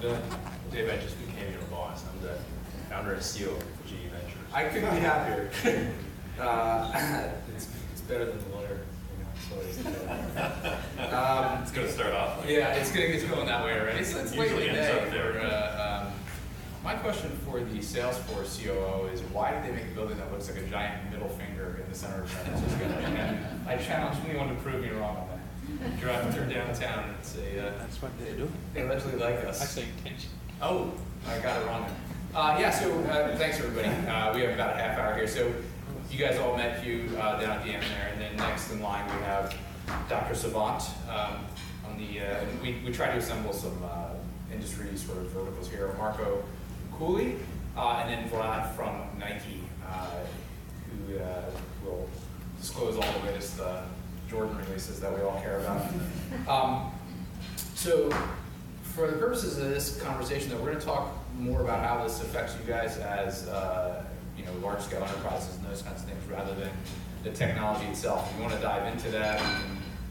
Dave, I just became your boss. I'm the founder and CEO of GE Ventures. I couldn't be happier. It's better than the lawyer. It's going to start off like yeah, it's going that way already. It's late in the day. My question for the Salesforce COO is, why did they make a building that looks like a giant middle finger in the center of San Francisco? And I challenge anyone to prove me wrong on that. Drive through downtown and say, that's what they do. they allegedly like us. I say intention. Oh, I got it wrong then. So thanks everybody. We have about a half hour here. So you guys all met Hugh down at the end there, and then next in line we have Dr. Savant on the, we try to assemble some industry sort of verticals here. Marco Cooley, and then Vlad from Nike, who will disclose all the latest Jordan releases that we all care about. So for the purposes of this conversation, though, we're going to talk more about how this affects you guys as large-scale enterprises and those kinds of things, rather than the technology itself. If you want to dive into that,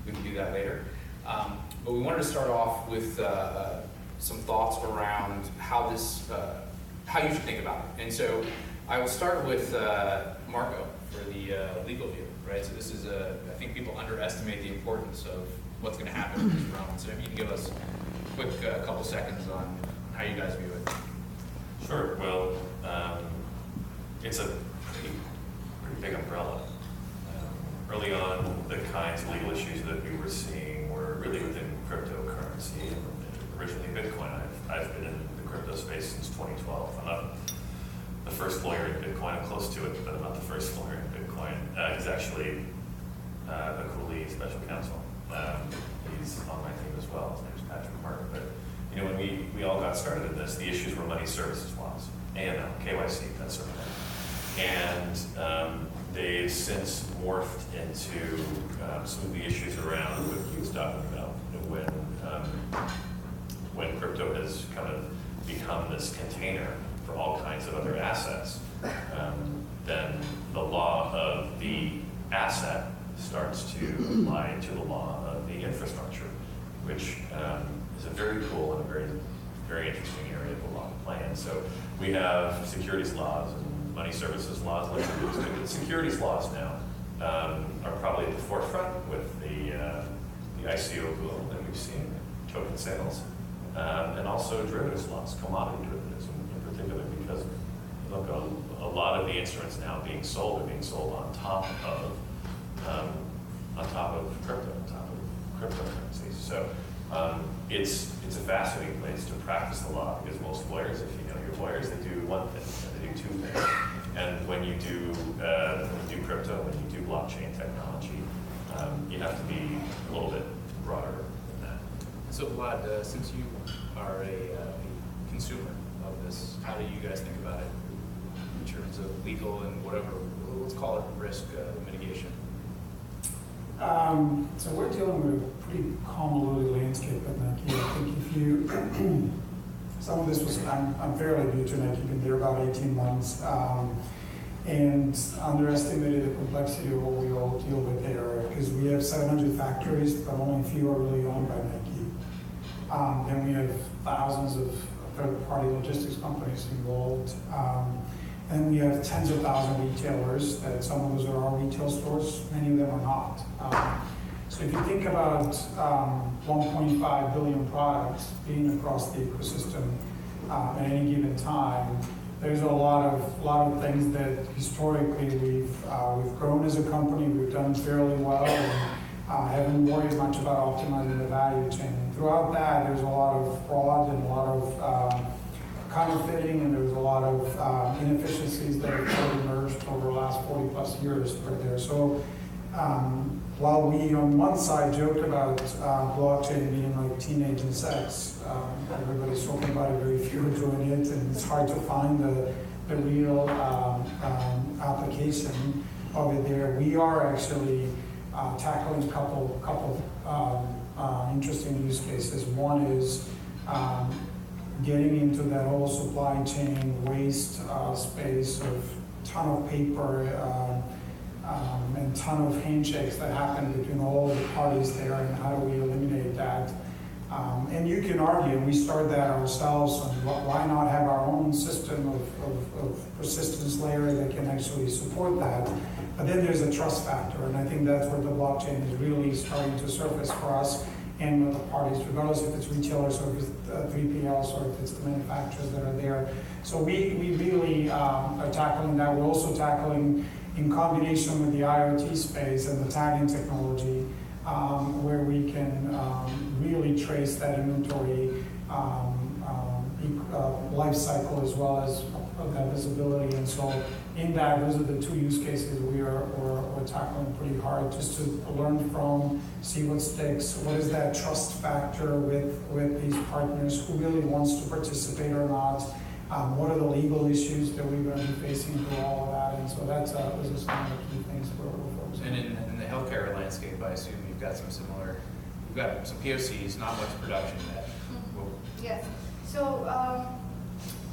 we can do that later. But we wanted to start off with some thoughts around how this, how you should think about it. And so I will start with Marco for the legal view, right? So this is I think people underestimate the importance of what's going to happen in this realm. So if you can give us a quick couple seconds on how you guys view it. Sure. Well, it's a pretty big umbrella. Early on, the kinds of legal issues that we were seeing were really within cryptocurrency and originally Bitcoin. I've been in the crypto space since 2012. I'm not the first lawyer in Bitcoin. I'm close to it, but I'm not the first lawyer in Bitcoin. He's actually a Cooley special counsel. He's on my team as well. His name is Patrick Martin. But when we all got started in this, the issues were money services laws, AML, KYC, that sort of thing. And they've since morphed into some of the issues around what he was talking about. When crypto has kind of become this container for all kinds of other assets, then the law of the asset starts to apply to the law of the infrastructure, which is a very cool and a very, very interesting area of the law to play in. So we have securities laws and money services laws. The securities laws now are probably at the forefront with the ICO boom that we've seen, token sales, and also derivatives laws, commodity derivatives in particular, because look, a lot of the instruments now being sold are being sold on top of crypto, on top of cryptocurrencies. So it's a fascinating place to practice the law, because most lawyers, if you know your lawyers, they do one thing, and they do two things. And when you do crypto, when you do blockchain technology, you have to be a little bit broader than that. So Vlad, since you are a consumer of this, how do you guys think about it in terms of legal and whatever, let's call it risk mitigation? So we're dealing with a pretty convoluted landscape at Nike. I think if you, some of this was, I'm fairly new to Nike, been there about 18 months, and underestimated the complexity of what we all deal with there, because we have 700 factories, but only a few are really owned by Nike. Then we have thousands of third-party logistics companies involved. And we have tens of thousands of retailers, that some of those are our retail stores, many of them are not. So if you think about 1.5 billion products being across the ecosystem at any given time, there's a lot of things that historically we've grown as a company, we've done fairly well, and haven't worried much about optimizing the value chain. And throughout that, there's a lot of fraud and a lot of counterfeiting, and there's a lot of inefficiencies that have emerged over the last 40 plus years right there. So while we on one side joked about blockchain being like teenage and sex, everybody's talking about it, very few are doing it, and it's hard to find the real application of it there. We are actually tackling a couple interesting use cases. One is getting into that whole supply chain waste space of ton of paper and ton of handshakes that happen between all of the parties there, and how do we eliminate that? And you can argue, and we started that ourselves, and why not have our own system of persistence layer that can actually support that? But then there's a trust factor, and I think that's where the blockchain is really starting to surface for us and with the parties, regardless if it's retailers or if it's 3PLs or if it's the manufacturers that are there. So we really are tackling that. We're also tackling, in combination with the IoT space and the tagging technology, where we can really trace that inventory life cycle as well as that visibility. And so in that, those are the two use cases we're tackling pretty hard, just to learn from, see what sticks, what is that trust factor with these partners, who really wants to participate or not, what are the legal issues that we're going to be facing through all of that. And so those are some of the key things we're focusing on. And in the healthcare landscape, I assume you've got some similar, you've got some POCs, not much production yet. Yes. So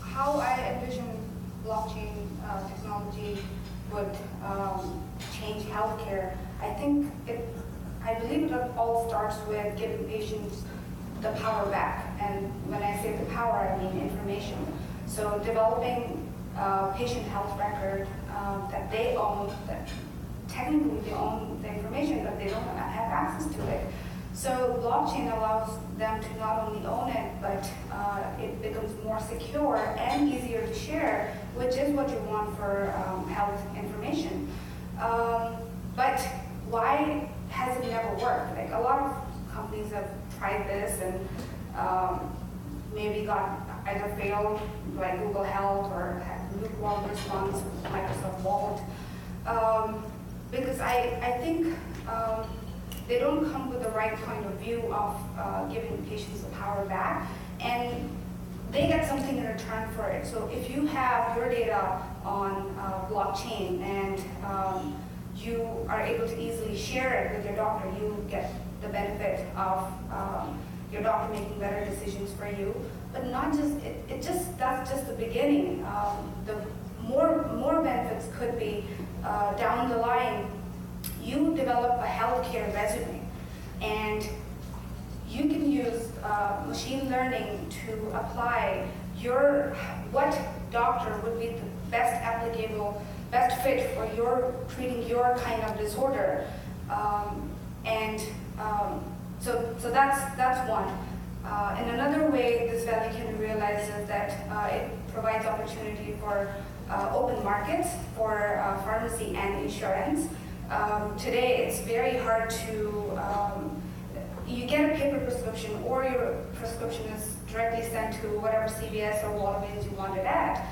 how I envision blockchain technology would change healthcare, I believe it all starts with giving patients the power back. And when I say the power, I mean information. So developing a patient health record that they own, that technically they own the information, but they don't have access to it. So blockchain allows them to not only own it, but it becomes more secure and easier to share, which is what you want for health information. But why has it never worked? Like, a lot of companies have tried this and maybe got either failed, like Google Health, or had lukewarm response with Microsoft Vault. Because I think they don't come with the right point of view of giving patients the power back, and they get something in return for it. So if you have your data on blockchain and you are able to easily share it with your doctor, you get the benefit of your doctor making better decisions for you. But not just, that's just the beginning. The more benefits could be down the line. You develop a healthcare resume, and you can use machine learning to apply what doctor would be the best applicable, best fit for treating your kind of disorder. So that's one. And another way this value can be realized is that it provides opportunity for open markets for pharmacy and insurance. Today, it's very hard to, you get a paper prescription, or your prescription is directly sent to whatever CVS or Walgreens you want it at.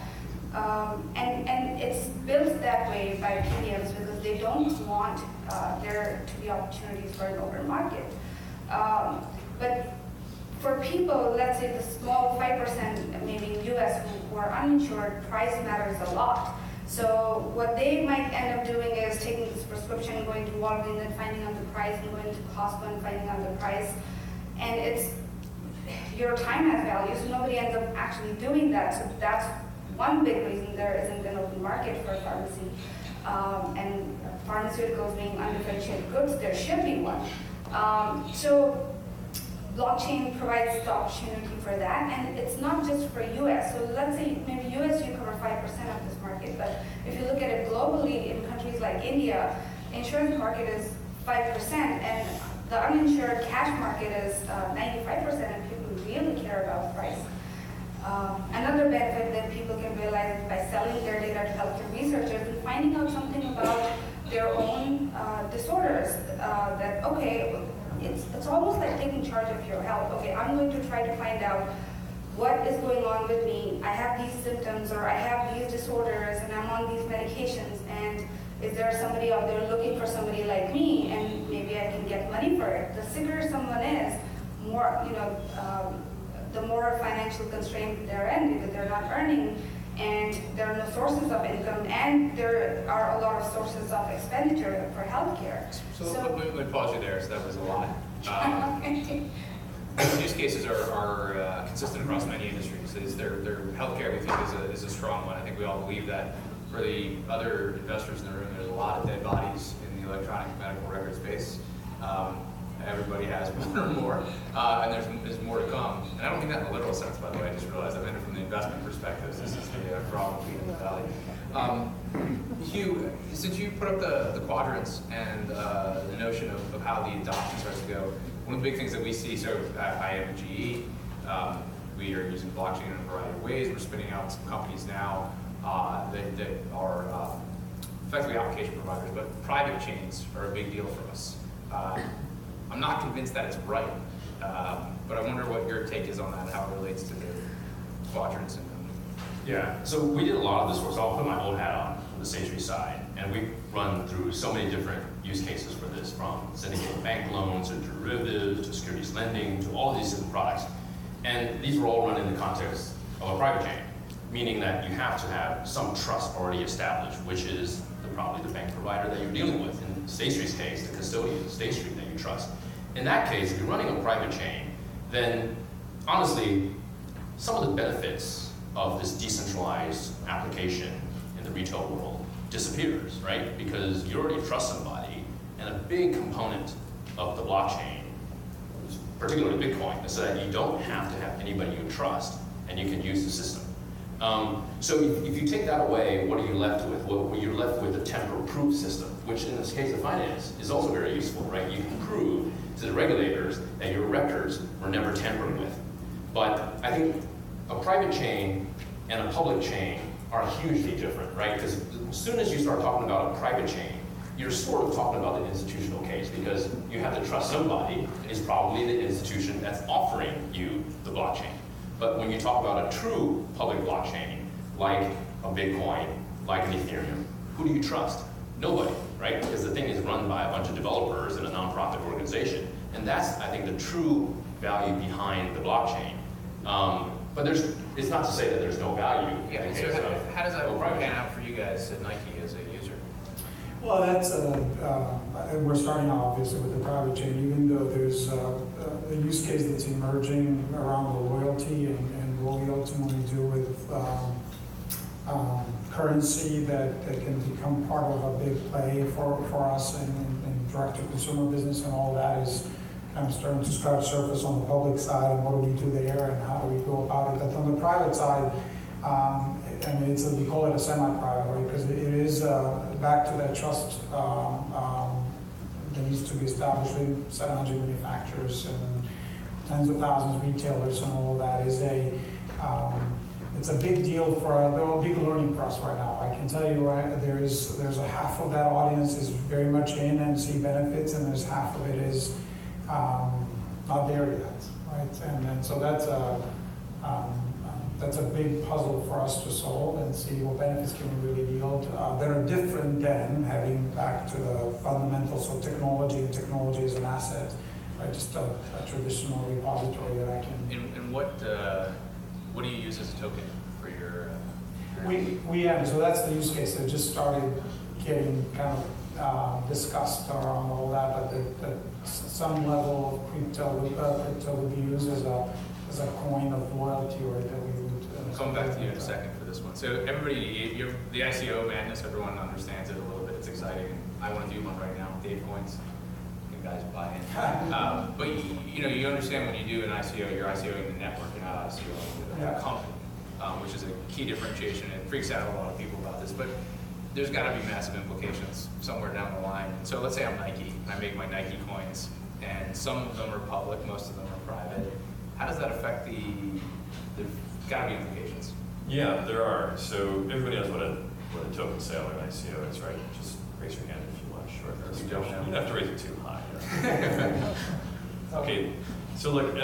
And it's built that way by PBMs because they don't want there to be opportunities for an open market. But for people, let's say the small 5% maybe in US who are uninsured, price matters a lot. So what they might end up doing is taking this prescription, going to Walgreens and finding out the price, and going to Costco and finding out the price. And your time has value, so nobody ends up actually doing that. So that's one big reason there isn't an open market for pharmacy. And pharmaceuticals being undifferentiated goods, there should be one. So blockchain provides the opportunity for that, and it's not just for US. So let's say maybe US you cover 5% of this market, but if you look at it globally in countries like India, insurance market is 5%, and the uninsured cash market is 95%, and people really care about price. Another benefit that people can realize is by selling their data to healthcare researchers and finding out something about their own disorders. That, okay, it's almost like taking charge of your health. Okay, I'm going to try to find out what is going on with me. I have these symptoms, or I have these disorders, and I'm on these medications, and is there somebody out there looking for somebody like me, and maybe I can get money for it. The sicker someone is, the more financial constraint they're in, because they're not earning, and there are no sources of income, and there are a lot of sources of expenditure for healthcare. So let me pause you there, so that was a lot. Use cases are consistent across many industries. Their healthcare, we think, is a strong one. I think we all believe that. For the other investors in the room, there's a lot of dead bodies in the electronic medical record space. everybody has one or more, and there's more to come. And I don't mean that in a literal sense, by the way. I just realized I meant it from the investment perspective. This is the problem in the valley. Hugh, since you put up the quadrants and the notion of how the adoption starts to go, one of the big things that we see, so I am GE, we are using blockchain in a variety of ways. We're spinning out some companies now that are effectively application providers, but private chains are a big deal for us. I'm not convinced that it's right, but I wonder what your take is on that, how it relates to the quadrants. Yeah, so we did a lot of this work, so I'll put my own hat on the State Street side, and we've run through so many different use cases for this, from syndicated bank loans to derivatives to securities lending to all of these different products. And these were all run in the context of a private chain, meaning that you have to have some trust already established, which is probably the bank provider that you're dealing with. In State Street's case, the custodian, State Street, that you trust. In that case, if you're running a private chain, then honestly, some of the benefits of this decentralized application in the retail world disappears, right? Because you already trust somebody, and a big component of the blockchain, particularly Bitcoin, is so that you don't have to have anybody you trust, and you can use the system. So if you take that away, what are you left with? Well, you're left with a tamper-proof system, which in this case of finance is also very useful, right? You can prove to the regulators that your records were never tampered with. But I think a private chain and a public chain are hugely different, right? Because as soon as you start talking about a private chain, you're sort of talking about the institutional case, because you have to trust somebody, and it's probably the institution that's offering you the blockchain. But when you talk about a true public blockchain, like a Bitcoin, like an Ethereum, who do you trust? Nobody, right? Because the thing is run by a bunch of developers in a nonprofit organization. And that's, I think, the true value behind the blockchain. But it's not to say that there's no value. Yeah, so how does that pan out for you guys at Nike as a user? Well, that's, we're starting off obviously with the private chain, even though there's a use case that's emerging around the loyalty and what we ultimately do with currency that can become part of a big play for us in direct-to-consumer business, and all that is kind of starting to scratch surface on the public side, and what do we do there and how do we go about it. But on the private side, I mean, we call it a semi-private, right? Because it is back to that trust that needs to be established with 700 manufacturers and tens of thousands of retailers, and all of that is it's a big deal for a big learning for us right now. I can tell you, right, there's a half of that audience is very much in and see benefits, and there's half of it is not there yet, right? And so that's a big puzzle for us to solve and see what benefits can we really yield that are different than having back to the fundamentals of technology, and technology is an asset, right? Just a traditional repository that I can. And what do you use as a token for your? We have, so that's the use case that just started getting kind of discussed around all that, but that some level of crypto would be used as a coin of loyalty, or that we would. I'll come back to you in a second for this one. So everybody, the ICO madness, everyone understands it a little bit. It's exciting. I want to do one right now. Dave Coins. You guys buy in. But you understand when you do an ICO, you're ICOing the network, you're not ICOing the company, which is a key differentiation. It freaks out a lot of people about this, but there's got to be massive implications somewhere down the line. So let's say I'm Nike, and I make my Nike coins, and some of them are public, most of them are private. How does that affect there's got to be implications? Yeah, there are. So everybody knows what a token sale or an ICO is, right? Just raise your hand if you want a short You don't know. You don't have to raise it too high. Okay, so look,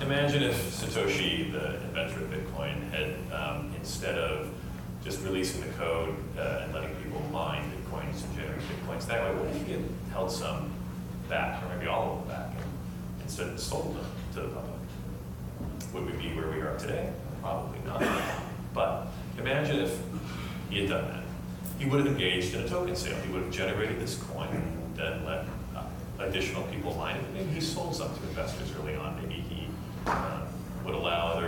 imagine if Satoshi, the inventor of Bitcoin, had instead of just releasing the code and letting people mine Bitcoins and generate Bitcoins that way, what if he had held some back, or maybe all of them back, and instead sold them to the public? Would we be where we are today? Probably not. But imagine if he had done that. He would have engaged in a token sale. He would have generated this coin and then let additional people mine it. Maybe he sold some to investors early on. Maybe he would allow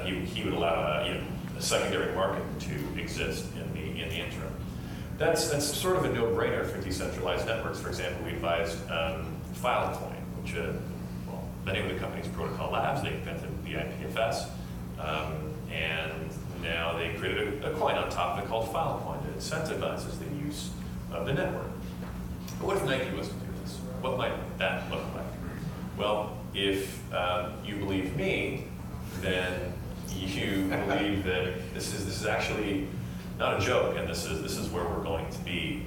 he would allow a secondary market to exist in the interim. That's sort of a no-brainer for decentralized networks. For example, we advised Filecoin, which well, many of the companies Protocol Labs, they invented the IPFS, and now they created a coin on top of it called Filecoin that incentivizes the use of the network. But what if Nike was to do this? What might that look like? Well, if you believe me, then you believe that this is actually not a joke, and this is where we're going to be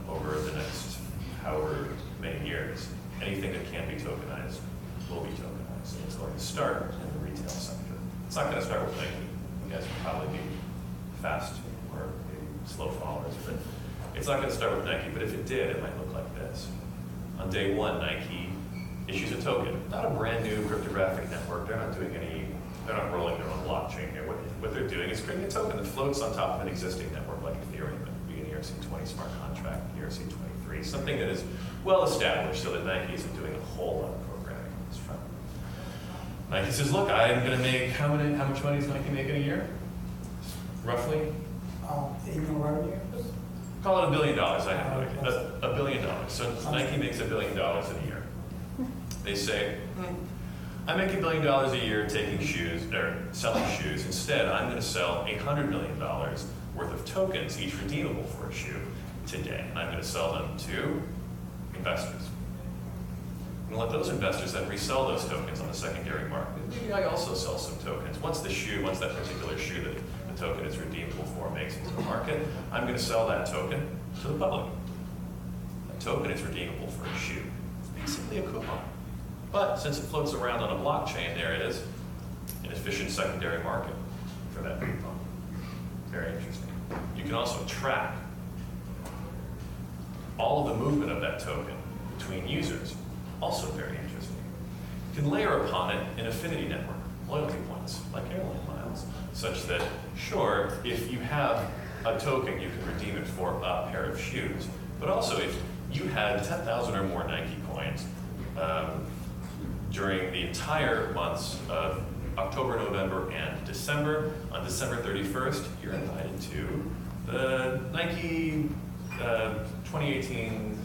over the next however many years. Anything that can't be tokenized will be tokenized, and it's going to start in the retail sector. It's not going to start with Nike. You guys will probably be fast or maybe slow followers, but it's not going to start with Nike. But if it did, it might look like this. On day one, Nike issues a token, not a brand new cryptographic network. They're not rolling their own blockchain here. What they're doing is creating a token that floats on top of an existing network like Ethereum. It would be an ERC-20 smart contract, ERC-23, something that is well established so that Nike isn't doing a whole lot of programming on this front. Nike says, look, I'm going to make, how much money does Nike make in a year? Roughly? Annual revenue? Call it $1 billion, I have no idea. $1 billion. So Nike makes $1 billion in a year. They say, I make $1 billion a year taking shoes, or selling shoes. Instead, I'm going to sell $800 million worth of tokens, each redeemable for a shoe, today. And I'm going to sell them to investors. And let those investors then resell those tokens on the secondary market. Maybe I also sell some tokens. Once that particular shoe that the token is redeemable for makes it to the market, I'm going to sell that token to the public. That token is redeemable for a shoe. It's basically a coupon. But since it floats around on a blockchain, there it is, an efficient secondary market for that coupon. Very interesting. You can also track all of the movement of that token between users. Also very interesting. You can layer upon it an affinity network, loyalty points, like airline miles, such that, sure, if you have a token, you can redeem it for a pair of shoes. But also, if you had 10,000 or more Nike coins during the entire months of October, November, and December, on December 31st, you're invited to the Nike 2018